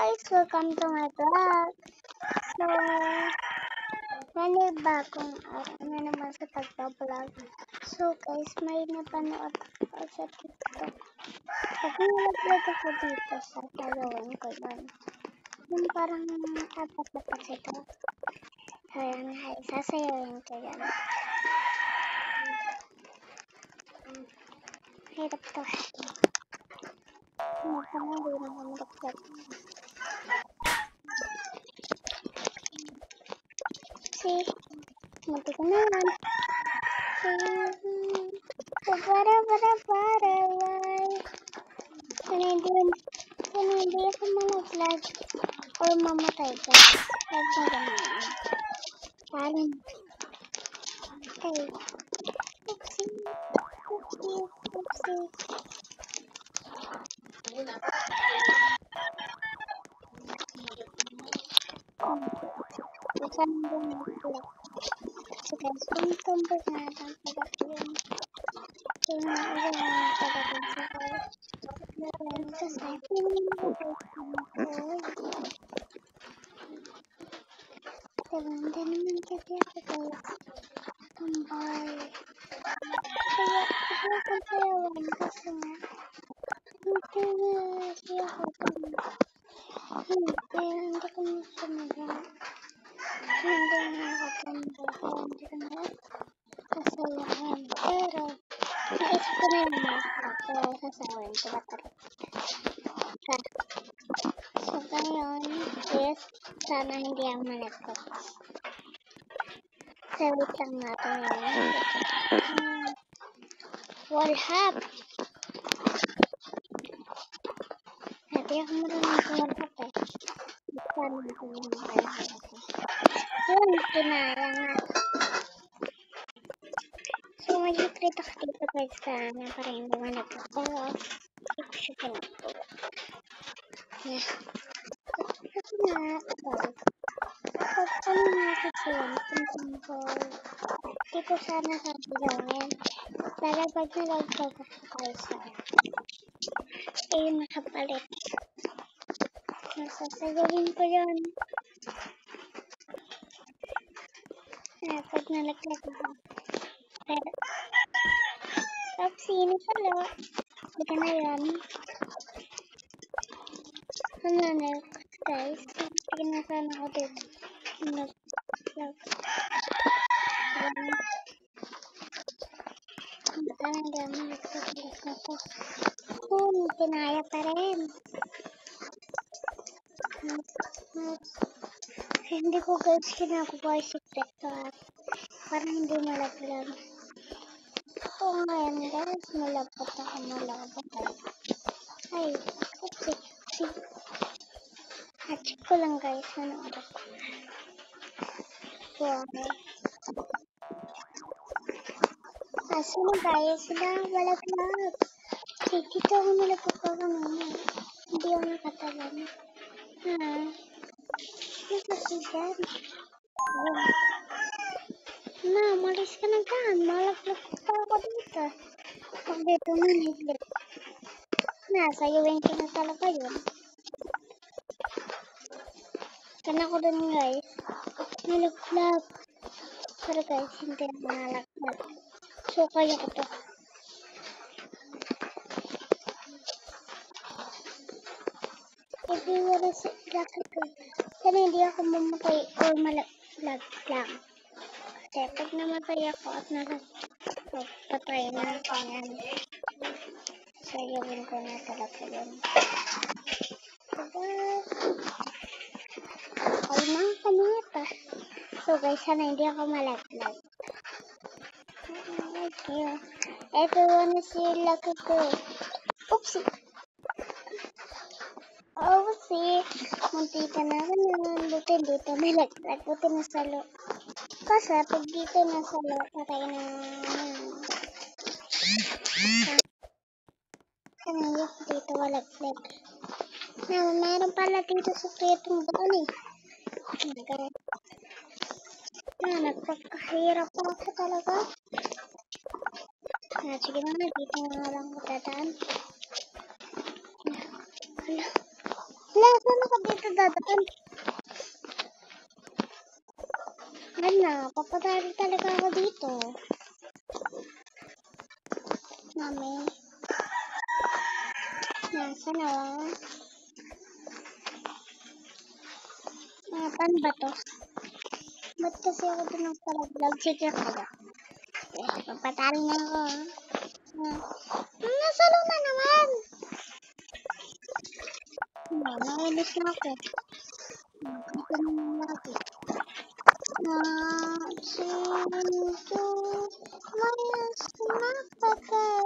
guys! Welcome to my vlog. So, bagong araw naman sa pagbablog. So guys, may napanood ako sa TikTok. Pag nalaglag ako dito, sasayawan ko yun. Yung parang apat na pasito. Ayan, sasayawin ko yan. Hirap to. Hindi na mamalaglag. See? Munti ko na yan. Para-para-para-why? Kung hindi ako malaglag or mamatay ka, huwag mo ganahan. Parang, okay. Oopsie. Saan mo malaglag? So guys, kung tumbos na natin pagkakulong. Kung nakuha na pagkakulong sa kayo. Kasi naman kasi ako guys. Tambay. Kaya akong sayawan kasi nga. Hindi na siya ako tambay. Hindi ko na siya magawa. Hindi na ako tambay. Hindi ko na sasayawan. Pero naisip ko na yung mga so sasayawan ko ba talaga. So ngayon is sana hindi ako malaglag. So wait lang natin yun. Wall hop. Hindi ako marunong sa wall hop eh. Sana hindi ko yung wall hop. Yun, kinaya nga. So mag-retreat ako dito guys sana para hindi malaglag. Pero ipsyo ko na po. Yeah. Kasi nga, pag ano nga kasi yan, simple. Di ko sana sabihin yan. Lalo pag nalaglag ako guys eh nakapalit. Nasasagawin ko yun. Pag nalaglag ako. Pero, oopsie, nasalo. Hindi ka na yun. Ano na guys? Sige na sana ako dito. Nag-vlog. Sana hindi ako nag-vlog na to. Kinaya pa rin. Hindi ko guys kinakuha yung secret ko para hindi malaglag. Oo ngayon guys, malabot ako. Ay, oopsie. Check ko lang guys, ano oras ko. Wow. Sino guys? Sila malaglag. Dito ako malaglag ko kanina. Hindi ako nakatalan. Ano kasi dyan? Na, malis ka na dyan. Malaglag pa ako dito. Pag dito maniglag. Sayawin ko na talaga yun. Kana ko dun guys. Malaglag. Pero guys, hindi na malaglag. So, kaya ko to. If you wanna see lucky ko. Sana hindi ako mamatay or malaglag lang. Kasi pag namatay ako at patay na ako yan. Sayawin ko na talaga yun. Ay, mga kamata. So guys, sana hindi ako malaglag. Okay. If you wanna see lucky ko. Oopsie. Oopsie. Munti ka na naman. Buti dito malaglag. Buti nasalo. Kasi pag dito nasalo, patay na sana hindi ako dito malaglag. Meron pala dito sa kretong doon eh. Nagpapakahirap ako talaga. Sige na, dito na lang ko dadaan. Wala, sana ako dito dadaan. Ano, papatalo talaga ako dito. Mami. Nasa na? Pan ba to? Ba't kasi ako doon ng palaglag? Sige kaya. Papatalo na ako. Nasa luma naman. Nainis na ako. Ito naman lagi. Sinto mayas nakapal.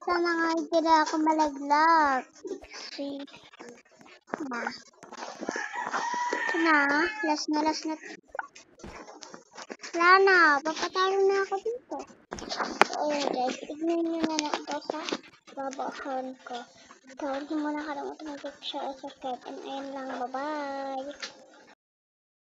Sana nga hindi na ako malaglag. See? Ito na. Last na. Wala na. Papatalo na ako dito. So, ayun guys. Tignan nyo na lang ito sa babahan ko. So, hindi mo na kalimutan mag-share at subscribe. And ayun lang. Bye-bye.